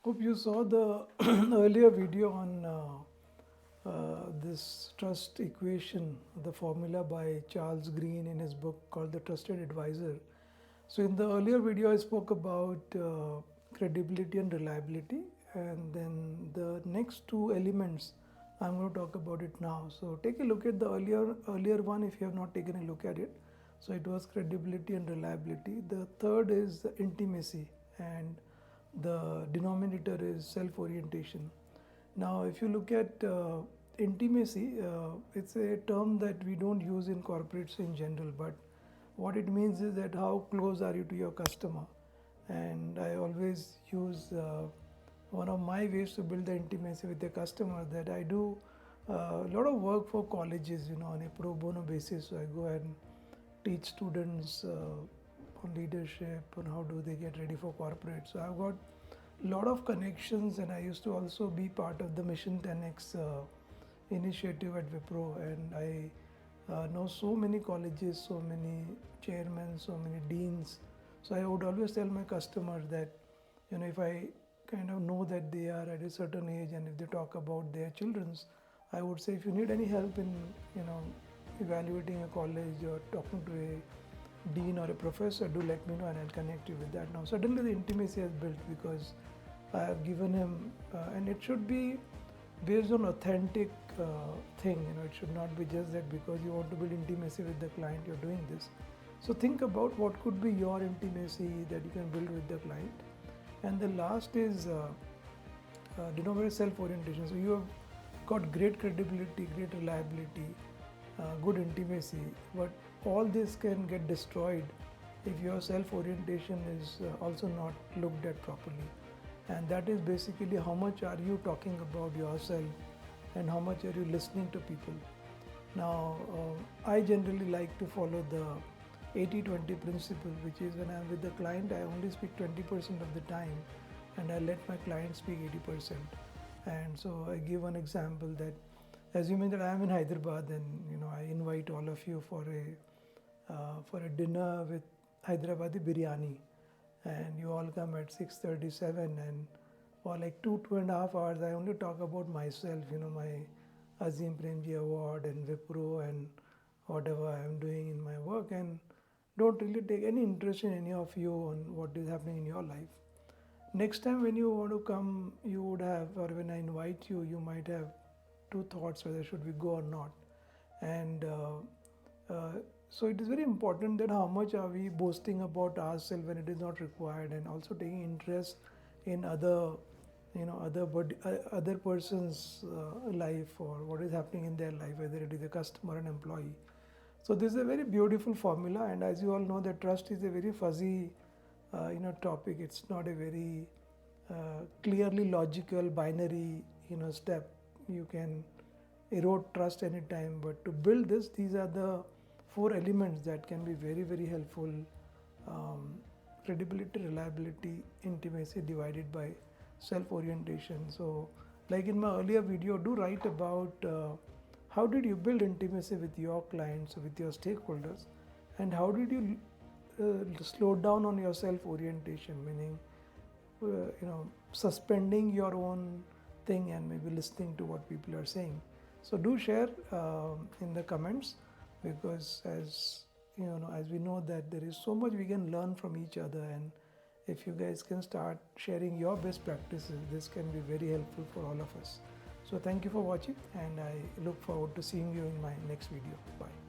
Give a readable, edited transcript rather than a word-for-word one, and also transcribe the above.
Hope you saw the earlier video on this trust equation, the formula by Charles Green in his book called The Trusted Advisor. So in the earlier video I spoke about credibility and reliability, and then the next two elements I'm going to talk about it now. So take a look at the earlier one if you have not taken a look at it. So it was credibility and reliability. The third is the intimacy, and the denominator is self-orientation. Now if you look at intimacy, it's a term that we don't use in corporates in general, but what it means is that how close are you to your customer. And I always use one of my ways to build the intimacy with the customer, that I do a lot of work for colleges, on a pro bono basis. So I go and teach students on leadership, on how do they get ready for corporate. So I've got a lot of connections, and I used to also be part of the Mission 10X initiative at Wipro, and I know so many colleges, so many chairmen, so many deans. So I would always tell my customers that, if I kind of know that they are at a certain age, and if they talk about their children's, I would say, if you need any help in, evaluating a college or talking to a dean or a professor, do let me know and I'll connect you with that. Now suddenly the intimacy has built because I have given him, and it should be based on authentic thing. It should not be just that because you want to build intimacy with the client, you're doing this. So think about what could be your intimacy that you can build with the client. And the last is denominator self-orientation. So you have got great credibility, great reliability, good intimacy, but all this can get destroyed if your self-orientation is also not looked at properly. And that is basically how much are you talking about yourself and how much are you listening to people. Now, I generally like to follow the 80-20 principle, which is when I'm with the client, I only speak 20% of the time and I let my client speak 80%. And so I give one example that, assuming that I am in Hyderabad, and I invite all of you for a dinner with Hyderabadi biryani, and you all come at 6:37, and for like 2.5 hours I only talk about myself, my 𝐒𝐫𝐞𝐥𝐼 award and Wipro and whatever I am doing in my work, and don't really take any interest in any of you on what is happening in your life. Next time when you want to come, you would have, or when I invite you, you might have two thoughts whether should we go or not. And so it is very important that how much are we boasting about ourselves when it is not required, and also taking interest in other person's life or what is happening in their life, whether it is a customer or an employee. So this is a very beautiful formula, and as you all know, that trust is a very fuzzy topic. It's not a very clearly logical binary step. You can erode trust anytime, but to build this, these are the 4 elements that can be very, very helpful. Credibility, reliability, intimacy divided by self-orientation. So like in my earlier video, do write about how did you build intimacy with your clients, with your stakeholders, and how did you slow down on your self-orientation, meaning suspending your own thing and maybe listening to what people are saying. So do share in the comments, because as we know that there is so much we can learn from each other, and if you guys can start sharing your best practices, this can be very helpful for all of us. So thank you for watching, and I look forward to seeing you in my next video. Bye.